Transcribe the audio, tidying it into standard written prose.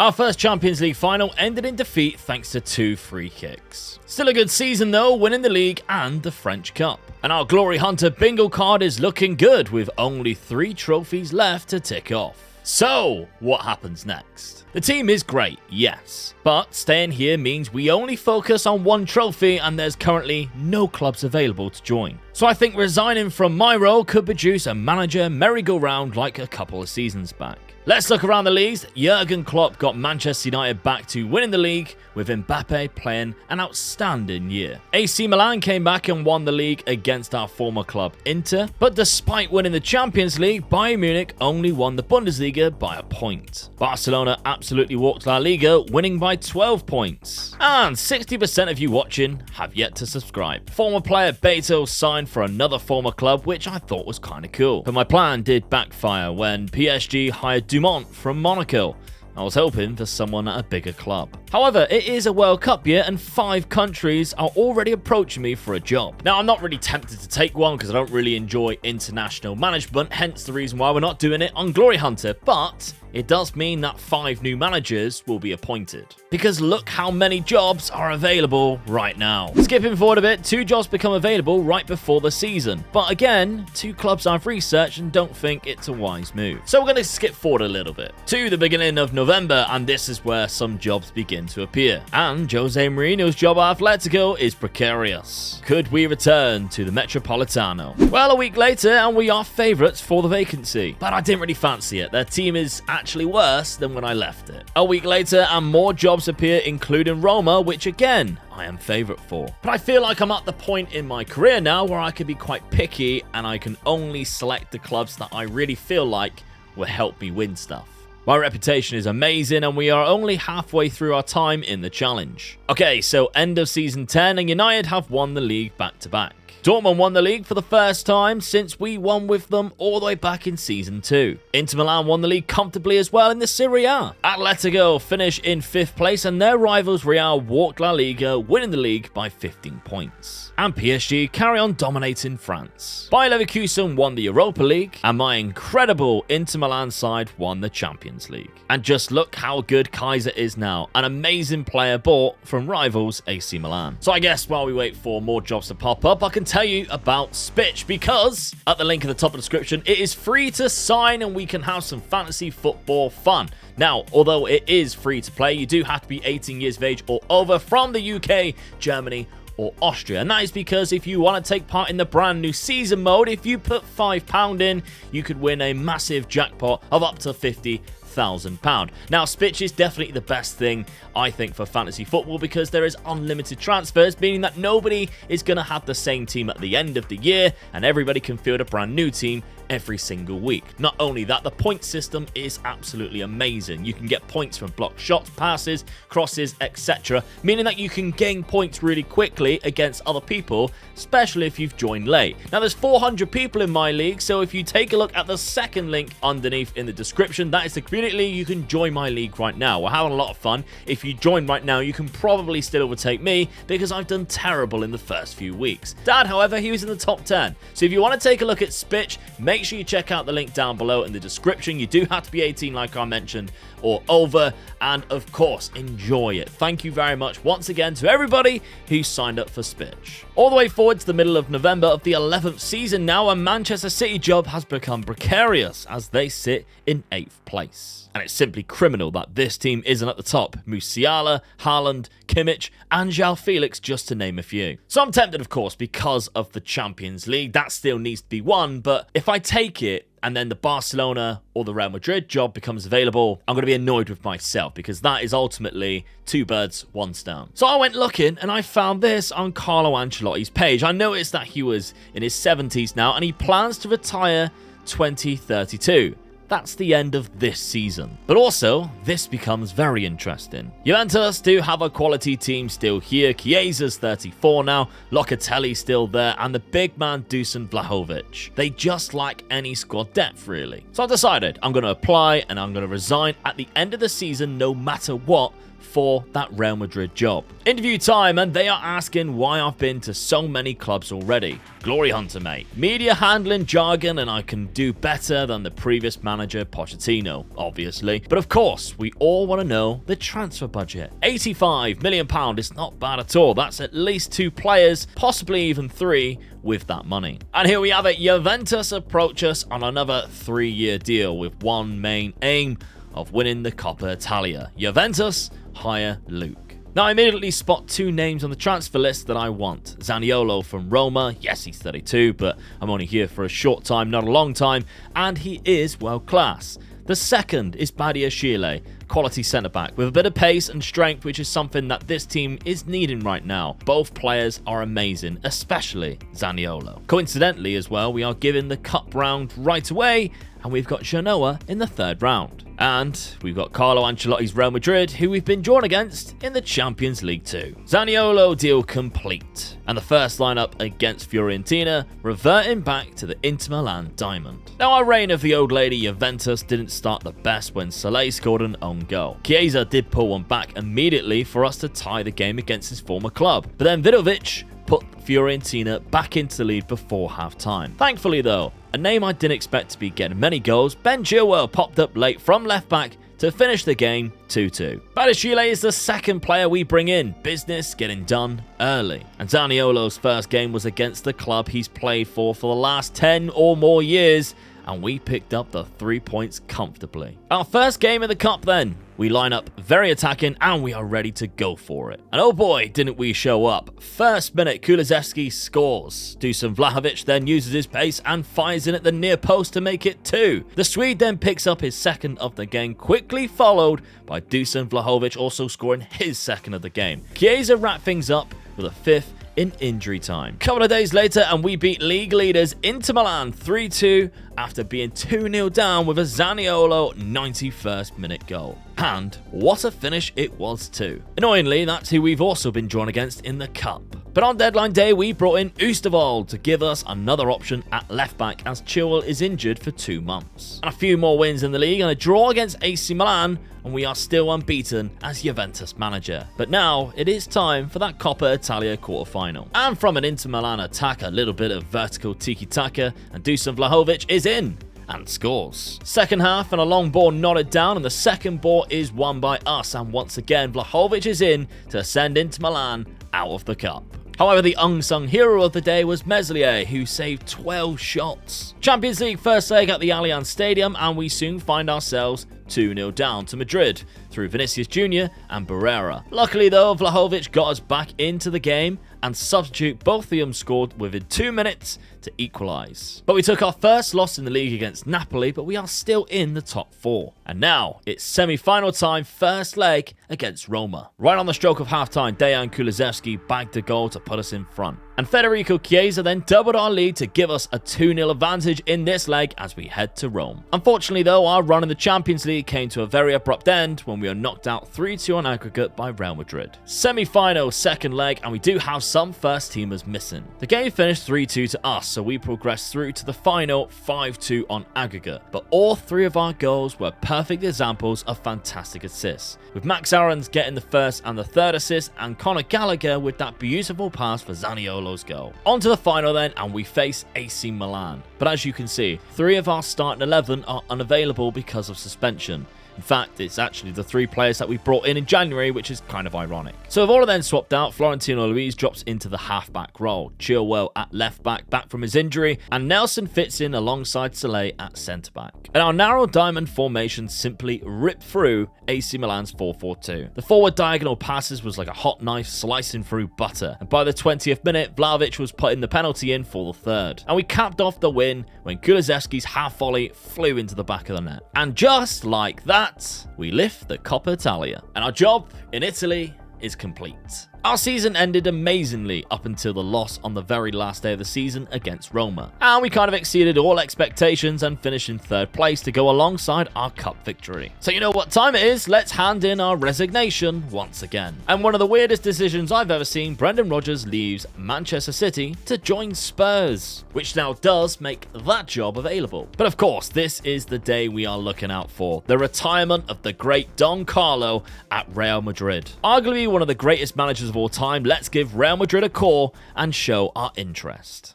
Our first Champions League final ended in defeat thanks to 2 free kicks. Still a good season though, winning the league and the French Cup. And our Glory Hunter bingo card is looking good with only 3 trophies left to tick off. So, what happens next? The team is great, yes, but staying here means we only focus on 1 trophy and there's currently no clubs available to join. So I think resigning from my role could produce a manager merry-go-round like a couple of seasons back. Let's look around the leagues. Jurgen Klopp got Manchester United back to winning the league, with Mbappe playing an outstanding year. AC Milan came back and won the league against our former club Inter, but despite winning the Champions League, Bayern Munich only won the Bundesliga by a point. Barcelona absolutely walked La Liga, winning by 12 points. And 60% of you watching have yet to subscribe. Former player Beto signed for another former club, which I thought was kinda cool. But my plan did backfire when PSG hired Dumont from Monaco. I was hoping for someone at a bigger club. However, it is a World Cup year and 5 countries are already approaching me for a job. Now, I'm not really tempted to take one because I don't really enjoy international management, hence the reason why we're not doing it on Glory Hunter, but it does mean that 5 new managers will be appointed. Because look how many jobs are available right now. Skipping forward a bit, 2 jobs become available right before the season. But again, 2 clubs I've researched and don't think it's a wise move. So we're going to skip forward a little bit to the beginning of November, and this is where some jobs begin to appear. And Jose Mourinho's job at Atletico is precarious. Could we return to the Metropolitano? Well, a week later, and we are favourites for the vacancy. But I didn't really fancy it. Their team is actually worse than when I left it. A week later, and more jobs appear, including Roma, which again, I am favourite for. But I feel like I'm at the point in my career now where I can be quite picky and I can only select the clubs that I really feel like will help me win stuff. My reputation is amazing and we are only halfway through our time in the challenge. Okay, so end of season 10 and United have won the league back to back. Dortmund won the league for the first time since we won with them all the way back in Season 2. Inter Milan won the league comfortably as well in the Serie A. Atletico finish in 5th place and their rivals Real walked La Liga, winning the league by 15 points. And PSG carry on dominating France. Bayer Leverkusen won the Europa League and my incredible Inter Milan side won the Champions League. And just look how good Kaiser is now, an amazing player bought from rivals AC Milan. So I guess while we wait for more jobs to pop up, I can tell you about SPITCH because at the link at the top of the description, it is free to sign and we can have some fantasy football fun. Now, although it is free to play, you do have to be 18 years of age or over from the UK, Germany, or Austria, and that is because if you want to take part in the brand new season mode, if you put £5 in, you could win a massive jackpot of up to £50,000. Now, SPITCH is definitely the best thing, I think, for fantasy football because there is unlimited transfers, meaning that nobody is going to have the same team at the end of the year, and everybody can field a brand new team every single week. Not only that, the point system is absolutely amazing. You can get points from blocked shots, passes, crosses, etc., meaning that you can gain points really quickly against other people, especially if you've joined late. Now, there's 400 people in my league, so if you take a look at the second link underneath in the description, that is the community league. You can join my league right now. We're having a lot of fun. If you join right now, you can probably still overtake me because I've done terrible in the first few weeks. Dad, however, he was in the top 10. So if you want to take a look at SPITCH, make sure you check out the link down below in the description. You do have to be 18 like I mentioned or over, and of course enjoy it. Thank you very much once again to everybody who signed up for SPITCH. All the way forward to the middle of November of the 11th season now, a Manchester City job has become precarious as they sit in 8th place. And it's simply criminal that this team isn't at the top. Musiala, Haaland, Kimmich, and João Felix, just to name a few. So I'm tempted, of course, because of the Champions League. That still needs to be won, but if I take it and then the Barcelona or the Real Madrid job becomes available, I'm going to be annoyed with myself because that is ultimately 2 birds, 1 stone. So I went looking and I found this on Carlo Ancelotti's page. I noticed that he was in his 70s now and he plans to retire 2032. That's the end of this season. But also, this becomes very interesting. Juventus do have a quality team still here. Chiesa's 34 now, Locatelli's still there, and the big man Dusan Vlahovic. They just lack any squad depth, really. So I've decided I'm going to apply and I'm going to resign at the end of the season no matter what for that Real Madrid job. Interview time, and they are asking why I've been to so many clubs already. Glory hunter, mate. Media handling jargon, and I can do better than the previous manager Pochettino, obviously. But of course, we all want to know the transfer budget. £85 million is not bad at all. That's at least 2 players, possibly even 3, with that money. And here we have it. Juventus approach us on another 3-year deal with one main aim of winning the Coppa Italia. Juventus hire Luke. Now, I immediately spot 2 names on the transfer list that I want. Zaniolo from Roma. Yes, he's 32, but I'm only here for a short time, not a long time, and he is world class. The second is Badiashile, quality centre-back with a bit of pace and strength, which is something that this team is needing right now. Both players are amazing, especially Zaniolo. Coincidentally as well, we are given the cup round right away, and we've got Genoa in the 3rd round. And we've got Carlo Ancelotti's Real Madrid, who we've been drawn against in the Champions League too. Zaniolo deal complete. And the first lineup against Fiorentina, reverting back to the Inter Milan diamond. Now, our reign of the old lady Juventus didn't start the best when Saleh scored an own goal. Chiesa did pull one back immediately for us to tie the game against his former club. But then Vidovic put Fiorentina back into the lead before half-time. Thankfully though, a name I didn't expect to be getting many goals, Ben Chilwell popped up late from left-back to finish the game 2-2. Badiashile is the second player we bring in, business getting done early. And Zaniolo's first game was against the club he's played for the last 10 or more years, and we picked up the 3 points comfortably. Our first game in the cup then. We line up very attacking, and we are ready to go for it. And oh boy, didn't we show up. First minute, Kulusevski scores. Dusan Vlahovic then uses his pace and fires in at the near post to make it 2. The Swede then picks up his second of the game, quickly followed by Dusan Vlahovic also scoring his second of the game. Chiesa wrapped things up with a 5th in injury time. Couple of days later, and we beat league leaders Inter Milan 3-2 after being 2-0 down with a Zaniolo 91st minute goal. And what a finish it was too. Annoyingly, that's who we've also been drawn against in the cup. But on deadline day, we brought in Oosterwolde to give us another option at left back as Chilwell is injured for 2 months. And a few more wins in the league and a draw against AC Milan, and we are still unbeaten as Juventus manager. But now it is time for that Coppa Italia quarter-final. And from an Inter Milan attack, a little bit of vertical tiki-taka, and Dusan Vlahovic is in and scores. Second half, and a long ball nodded down, and the second ball is won by us, and once again Vlahovic is in to send Inter Milan out of the cup. However, the unsung hero of the day was Meslier, who saved 12 shots. Champions League first leg at the Allianz Stadium, and we soon find ourselves 2-0 down to Madrid through Vinicius Jr. and Barrera. Luckily though, Vlahovic got us back into the game, and substitute both of them scored within 2 minutes to equalise. But we took our first loss in the league against Napoli, but we are still in the top 4. And now it's semi-final time, first leg against Roma. Right on the stroke of half-time, Dejan Kulusevski bagged a goal to put us in front. And Federico Chiesa then doubled our lead to give us a 2-0 advantage in this leg as we head to Rome. Unfortunately though, our run in the Champions League came to a very abrupt end when we were knocked out 3-2 on aggregate by Real Madrid. Semi-final second leg, and we do have some first teamers missing. The game finished 3-2 to us, so we progressed through to the final 5-2 on aggregate. But all 3 of our goals were perfect examples of fantastic assists, with Max Aarons getting the first and the third assist, and Conor Gallagher with that beautiful pass for Zaniolo's goal. On to the final then, and we face AC Milan. But as you can see, 3 of our starting 11 are unavailable because of suspension. In fact, it's actually the 3 players that we brought in January, which is kind of ironic. So with all of them swapped out, Florentino Luis drops into the half-back role, Chilwell at left-back back from his injury, and Nelson fits in alongside Saleh at centre-back. And our narrow diamond formation simply ripped through AC Milan's 4-4-2. The forward diagonal passes was like a hot knife slicing through butter, and by the 20th minute, Vlahovic was putting the penalty in for the third. And we capped off the win when Kulusevski's half volley flew into the back of the net. And just like that, we lift the Coppa Italia, and our job in Italy is complete. Our season ended amazingly up until the loss on the very last day of the season against Roma, and we kind of exceeded all expectations and finished in 3rd place to go alongside our cup victory. So you know what time it is, let's hand in our resignation once again. And one of the weirdest decisions I've ever seen, Brendan Rodgers leaves Manchester City to join Spurs, which now does make that job available. But of course, this is the day we are looking out for, the retirement of the great Don Carlo at Real Madrid. Arguably one of the greatest managers of all time, let's give Real Madrid a call and show our interest.